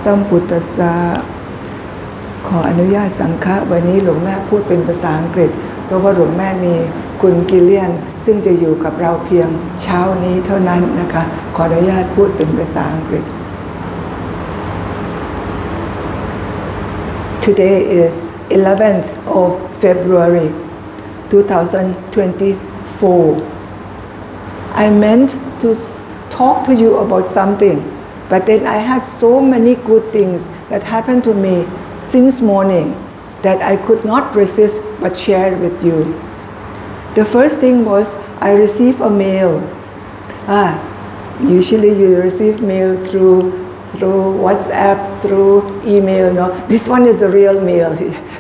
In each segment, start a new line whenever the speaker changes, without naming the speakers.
สัมพุทธัสสะขออนุญาตสังฆะวันนี้หลวงแม่พูดเป็นภาษาอังกฤษเพราะว่าหลวงแม่มีคุณกิเลียนซึ่งจะอยู่กับเราเพียงเช้านี้เท่านั้นนะคะขออนุญาตพูดเป็นภาษาอังกฤษ Today is 11th of February 2024. I meant to talk to you about something, but then I had so many good things that happened to me since morning that I could not resist but share with you. The first thing was I received a mail. Usually you receive mail through WhatsApp, through email. No, this one is a real mail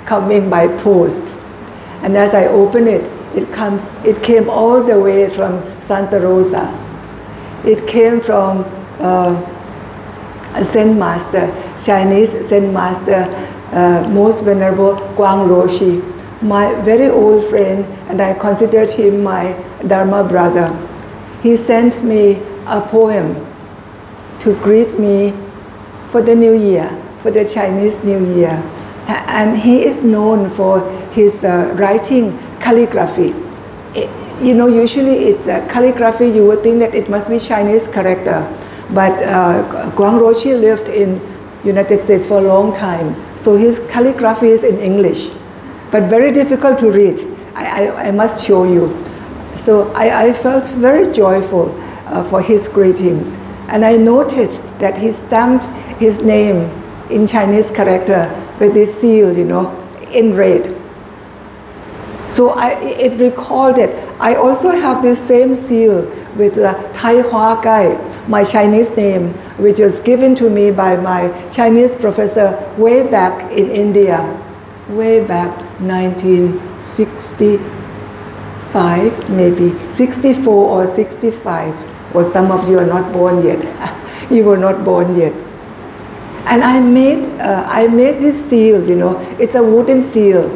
coming by post. And as I open it, it came all the way from Santa Rosa. It came from a Zen master, Chinese Zen master, most venerable Guang Roshi, my very old friend, and I considered him my Dharma brother. He sent me a poem to greet me for the New Year, for the Chinese New Year. And he is known for his writing calligraphy. Usually it's calligraphy, you would think that it must be Chinese character. But Guang Roshi lived in United States for a long time, so his calligraphy is in English, but very difficult to read. I must show you. So I felt very joyful for his greetings. And I noted that he stamped his name in Chinese character with this seal, in red. So it recalled it. I also have this same seal with the Tai Hua Gai, my Chinese name, which was given to me by my Chinese professor way back in India, way back 1965, maybe 64 or 65, or some of you are not born yet. You were not born yet. And I made this seal, it's a wooden seal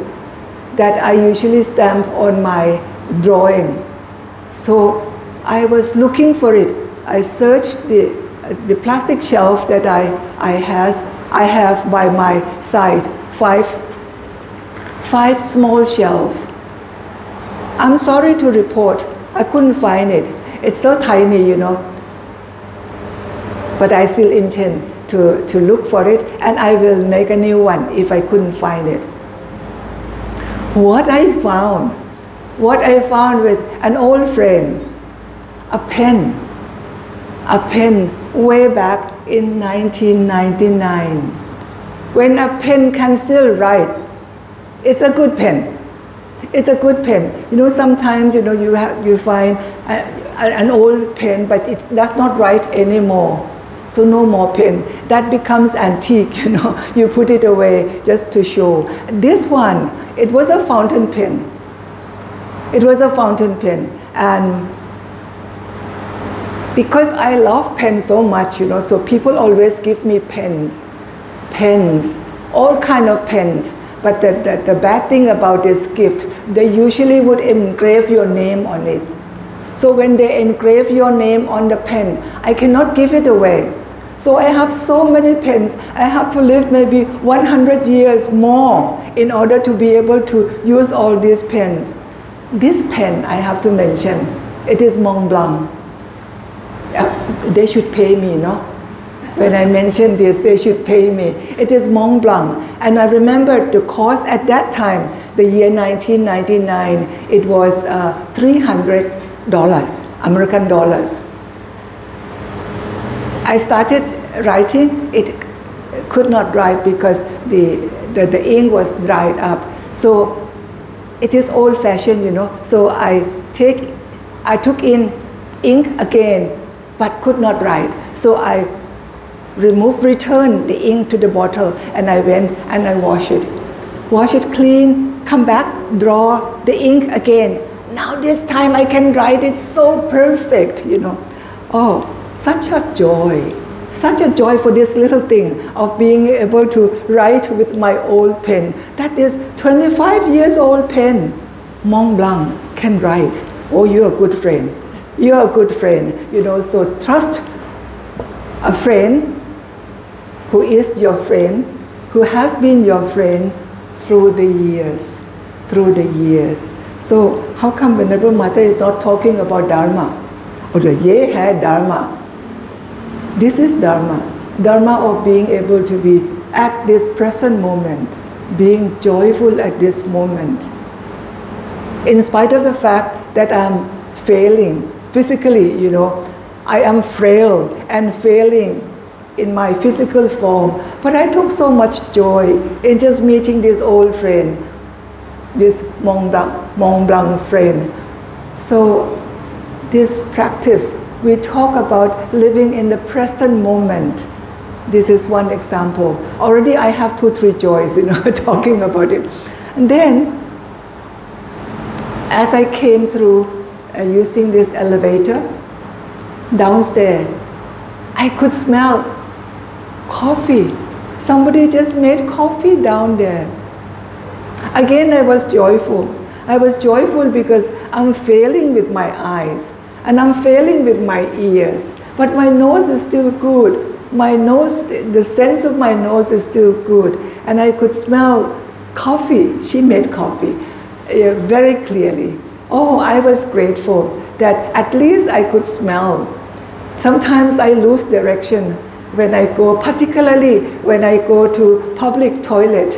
that I usually stamp on my drawing. So I was looking for it. I searched the plastic shelf that I have by my side, five small shelves. I'm sorry to report, I couldn't find it. It's so tiny, But I still intend to look for it, and I will make a new one if I couldn't find it. What I found with an old friend, a pen way back in 1999. When a pen can still write, it's a good pen. It's a good pen. Sometimes, you find an old pen, but it does not write anymore. So no more pen. That becomes antique, You put it away just to show. This one, it was a fountain pen. It was a fountain pen. And because I love pens so much, so people always give me pens, all kind of pens. But the bad thing about this gift, they usually would engrave your name on it. So when they engrave your name on the pen, I cannot give it away. So I have so many pens. I have to live maybe 100 years more in order to be able to use all these pens. This pen, I have to mention, it is Mont Blanc. They should pay me, When I mention this, they should pay me. It is Mont Blanc. And I remember the cost at that time, the year 1999, it was $300, American dollars. I started writing, it could not write because the ink was dried up. So it is old-fashioned, So I took in ink again, but could not write. So I return the ink to the bottle, and I went and I wash it clean, come back, draw the ink again. Now this time I can write it so perfect, Oh, such a joy for this little thing of being able to write with my old pen. That is 25 years old pen. Mont Blanc can write. Oh, you're a good friend. You're a good friend, so trust a friend who is your friend, who has been your friend through the years, So how come Venerable Mother is not talking about Dharma? Or the Ye had Dharma. This is Dharma. Dharma of being able to be at this present moment, being joyful at this moment. In spite of the fact that I'm failing physically, I am frail and failing in my physical form, but I took so much joy in just meeting this old friend, this Mont Blanc friend. So this practice, we talk about living in the present moment. This is one example. Already I have 2-3 joys, talking about it. And then, as I came through using this elevator, downstairs, I could smell coffee. Somebody just made coffee down there. Again, I was joyful. I was joyful because I'm failing with my eyes and I'm failing with my ears, but my nose is still good. My nose, the sense of my nose is still good, and I could smell coffee. She made coffee very clearly. Oh, I was grateful that at least I could smell. Sometimes I lose direction when I go, particularly when I go to public toilet.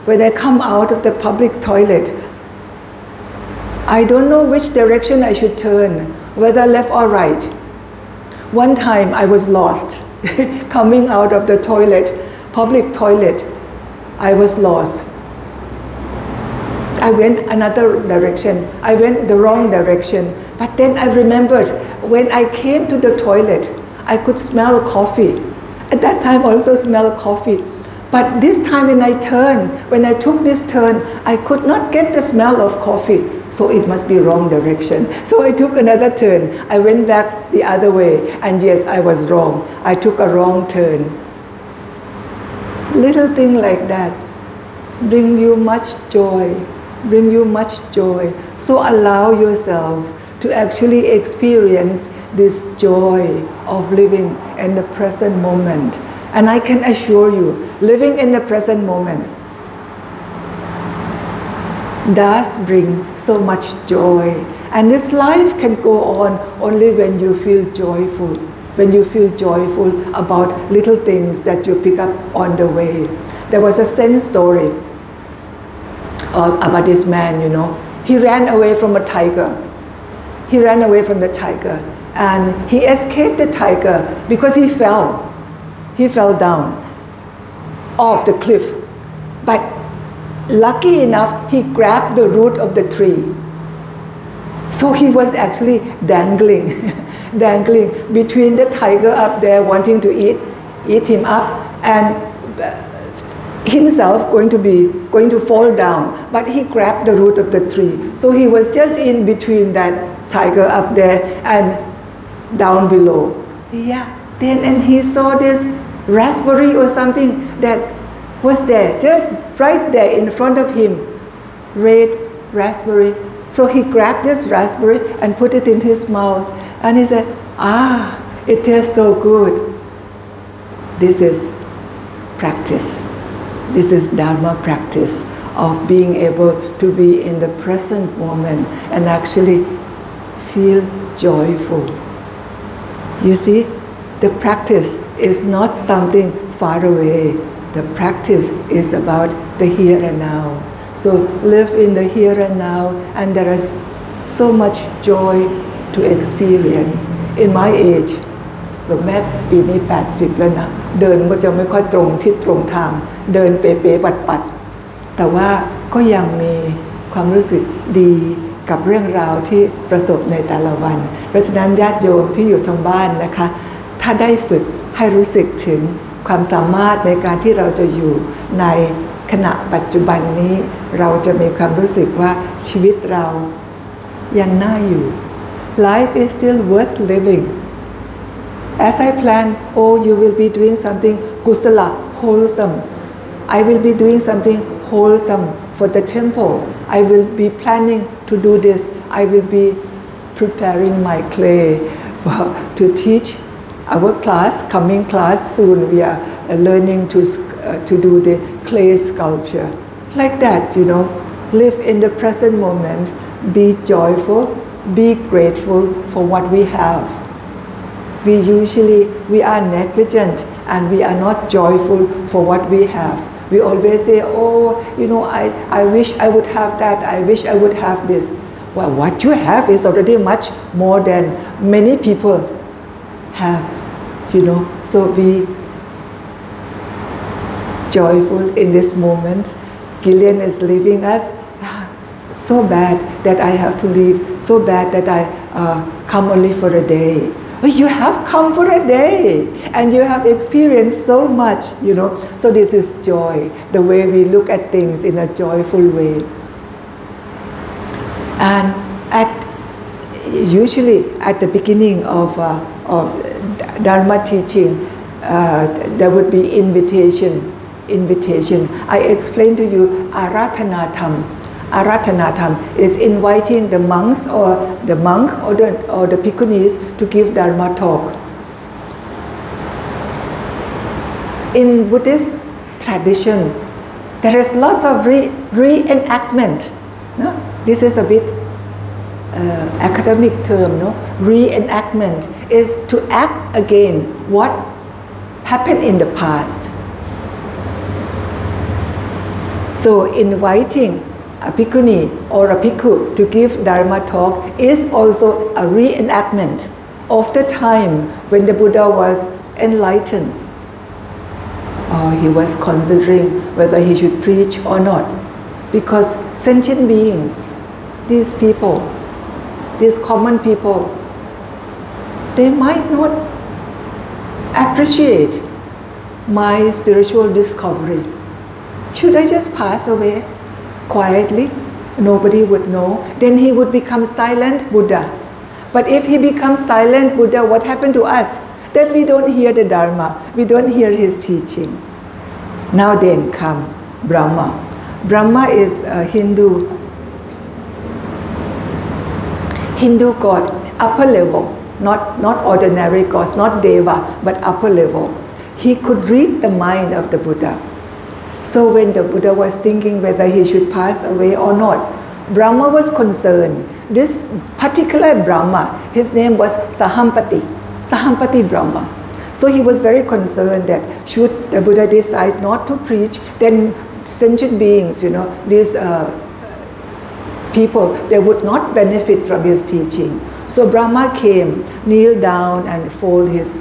When I come out of the public toilet, I don't know which direction I should turn, whether left or right. One time I was lost. Coming out of the toilet, public toilet, I was lost. I went another direction. I went the wrong direction. But then I remembered, when I came to the toilet, I could smell coffee. At that time also smell coffee. But this time when I took this turn, I could not get the smell of coffee. So it must be wrong direction. So I took another turn. I went back the other way, and yes, I was wrong. I took a wrong turn. Little thing like that bring you much joy, bring you much joy. So allow yourself to actually experience this joy of living in the present moment. And I can assure you, living in the present moment does bring so much joy. And this life can go on only when you feel joyful, when you feel joyful about little things that you pick up on the way. There was a Zen story about this man, He ran away from a tiger. He ran away from the tiger. And he escaped the tiger because he fell. He fell down off the cliff. But lucky enough, he grabbed the root of the tree. So he was actually dangling, dangling between the tiger up there wanting to eat him up, and himself going to fall down. But he grabbed the root of the tree. So he was just in between that tiger up there and down below. And he saw this raspberry or something that was there, just right there in front of him, red raspberry. So he grabbed this raspberry and put it in his mouth, and he said, it tastes so good. This is practice. This is Dharma practice of being able to be in the present moment and actually feel joyful. You see, the practice is not something far away. The practice is about the here and now. So live in the here and now, and there is so much joy to experience. In my age หลวงแม่ปีนี้80แล้วนะเดินก็จะไม่ค่อยตรงทิศตรงทางเดินเป๋ๆปัดๆแต่ว่าก็ยังมีความรู้สึกดีกับเรื่องราวที่ประสบในแต่ละวันเพราะฉะนั้นญาติโยมที่อยู่ทางบ้านนะคะถ้าได้ฝึกให้รู้สึกถึงความสามารถในการที่เราจะอยู่ในขณะปัจจุบันนี้เราจะมีความรู้สึกว่าชีวิตเรายังน่าอยู่ Life is still worth living. As I plan, you will be doing something kusala, wholesome. I will be doing something wholesome for the temple. I will be planning to do this. I will be preparing my clay to teach Our class, coming class soon, we are learning to do the clay sculpture. Like that, you know, live in the present moment, be joyful, be grateful for what we have. We are negligent and we are not joyful for what we have. We always say, oh, you know, I wish I would have that, I wish I would have this. Well, what you have is already much more than many people have, you know. So be joyful in this moment. Gillian is leaving us. So bad that I have to leave, so bad that I come only for a day. But you have come for a day and you have experienced so much, you know. So this is joy, the way we look at things in a joyful way. And usually at the beginning of Dharma teaching, there would be invitation. I explained to you Aratanatham. Aratanatham is inviting the monks or the monk or the Bhikkhunis to give Dharma talk. In Buddhist tradition, there is lots of reenactment. No? This is a bit academic term. No? Reenactment is to act again what happened in the past. So inviting a bhikkhuni or a bhikkhu to give Dharma talk is also a reenactment of the time when the Buddha was enlightened. Or he was considering whether he should preach or not. Because sentient beings, these people, these common people, they might not appreciate my spiritual discovery. Should I just pass away quietly? Nobody would know. Then he would become silent Buddha. But if he becomes silent Buddha, what happened to us? Then we don't hear the Dharma. We don't hear his teaching. Now then come Brahma. Brahma is a Hindu god, upper level, not ordinary gods, not Deva, but upper level. He could read the mind of the Buddha. So when the Buddha was thinking whether he should pass away or not, Brahma was concerned. This particular Brahma, his name was Sahampati Brahma. So he was very concerned that should the Buddha decide not to preach, then sentient beings, you know, these people, they would not benefit from his teaching. So Brahma came, kneel down and fold his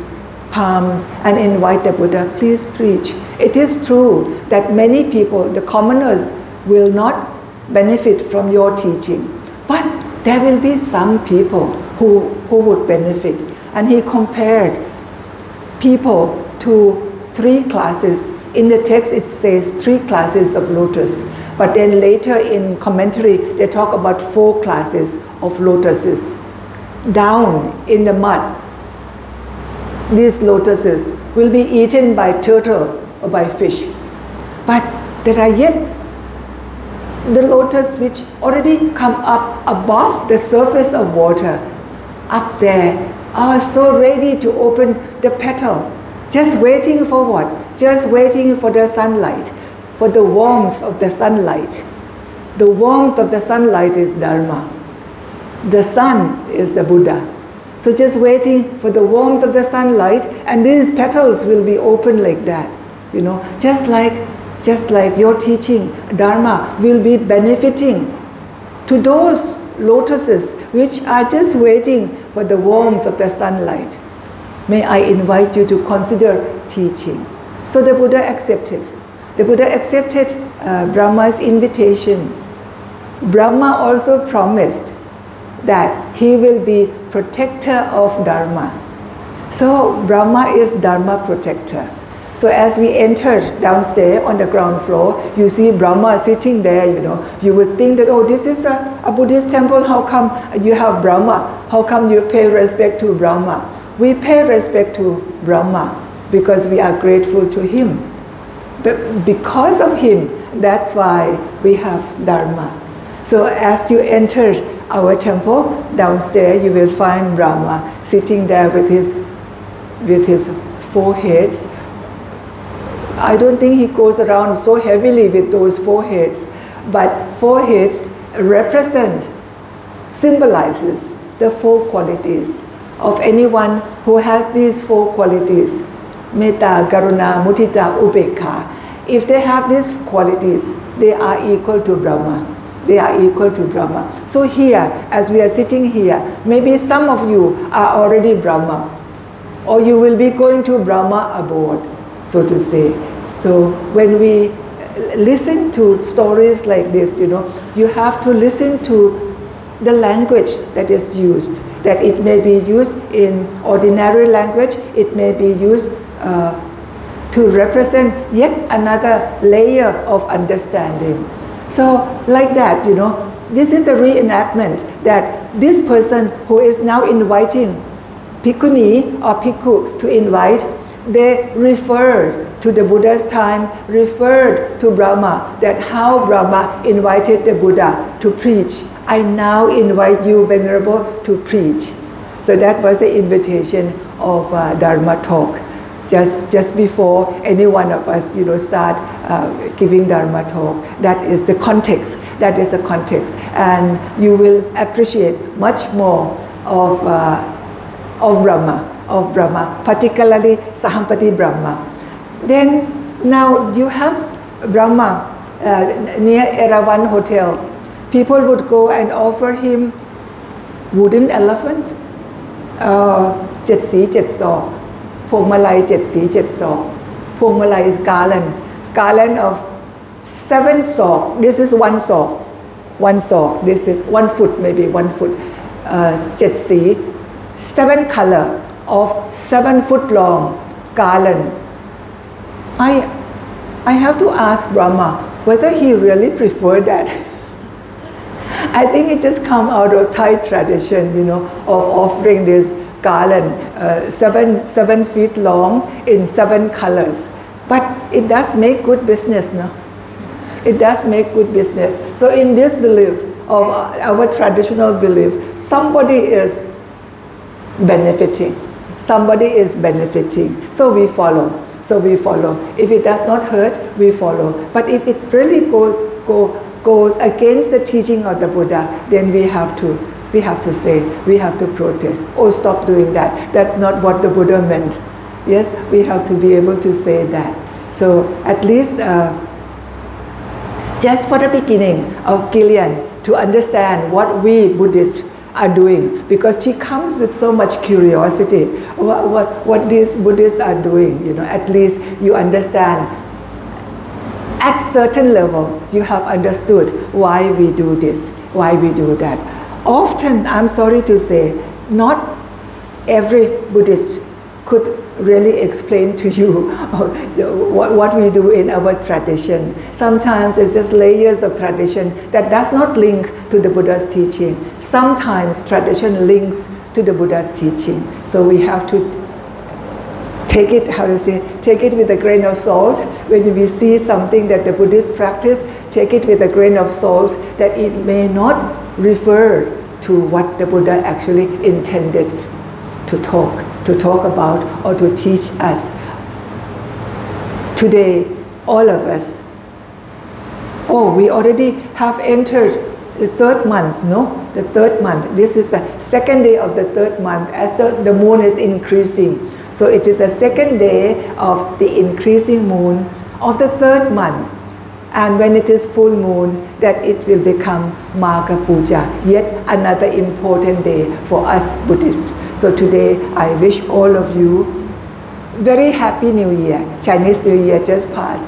palms and invite the Buddha, please preach. It is true that many people, the commoners, will not benefit from your teaching. But there will be some people who would benefit. And he compared people to 3 classes. In the text it says 3 classes of lotus. But then later in commentary they talk about 4 classes of lotuses. Down in the mud, these lotuses will be eaten by turtle or by fish. But there are yet the lotus which already come up above the surface of water, up there, are so ready to open the petal, just waiting for what? Just waiting for the sunlight, for the warmth of the sunlight. The warmth of the sunlight is Dharma. The sun is the Buddha. So just waiting for the warmth of the sunlight, and these petals will be open like that. You know, just like your teaching, Dharma will be benefiting to those lotuses which are just waiting for the warmth of the sunlight. May I invite you to consider teaching. So the Buddha accepted. The Buddha accepted Brahma's invitation. Brahma also promised that he will be protector of Dharma. So Brahma is Dharma protector. So as we entered downstairs on the ground floor, you see Brahma sitting there, you know. You would think that, oh, this is a Buddhist temple, how come you have Brahma? How come you pay respect to Brahma? We pay respect to Brahma because we are grateful to him. But because of him, that's why we have Dharma. So as you enter our temple, downstairs you will find Brahma sitting there with his with his 4 heads. I don't think he goes around so heavily with those 4 heads, but 4 heads symbolizes the 4 qualities of anyone who has these 4 qualities. Metta, Karuna, Mudita, Upekkha. If they have these qualities, they are equal to Brahma. They are equal to Brahma. So here, as we are sitting here, maybe some of you are already Brahma, or you will be going to Brahma abode, so to say. So when we listen to stories like this, you have to listen to the language that is used, that it may be used in ordinary language, it may be used to represent yet another layer of understanding. So like that, this is the reenactment that this person who is now inviting Bhikkhuni or Bhikkhu to invite, they referred to the Buddha's time, referred to Brahma, that how Brahma invited the Buddha to preach. I now invite you, Venerable, to preach. So that was the invitation of Dharma talk. Just before any one of us, start giving Dharma talk. That is the context. That is the context. And you will appreciate much more of Brahma, particularly Sahampati Brahma. Then now you have Brahma near Erawan Hotel. People would go and offer him wooden elephant, 7 สี7 ศอก พวงมาลัย7 สี7 ศอก พวงมาลัย is garland of 7 ศอก this is 1 ศอก 1 ศอก this is 1 foot, maybe 1 foot, 7 สี 7 color of 7 foot long garland. I have to ask Brahma whether he really preferred that. I think it just come out of Thai tradition, of offering this garland, 7 feet long in 7 colors. But it does make good business, no? It does make good business. So in this belief, of our traditional belief, somebody is benefiting. Somebody is benefiting. So we follow. So we follow. If it does not hurt, we follow. But if it really goes against the teaching of the Buddha, then we have to say, we have to protest. Oh, stop doing that. That's not what the Buddha meant. Yes, we have to be able to say that. So at least just for the beginning of Gillian to understand what we Buddhists are doing, because she comes with so much curiosity what these Buddhists are doing, at least you understand. At certain level, you have understood why we do this, why we do that. Often, I'm sorry to say, not every Buddhist could really explain to you what we do in our tradition. Sometimes it's just layers of tradition that does not link to the Buddha's teaching. Sometimes tradition links to the Buddha's teaching. So we have to take it, take it with a grain of salt. When we see something that the Buddhists practice, take it with a grain of salt, that it may not refer to what the Buddha actually intended to talk about or to teach us. Today, all of us, we already have entered the 3rd month, no? The 3rd month. This is the 2nd day of the 3rd month as the moon is increasing. So it is the 2nd day of the increasing moon of the 3rd month. And when it is full moon, that it will become Magha Puja, yet another important day for us Buddhists. So today, I wish all of you very happy New Year. Chinese New Year just passed.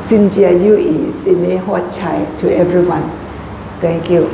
Xin Jia Yu Yi, Xin Ne Huat Chai to everyone. Thank you.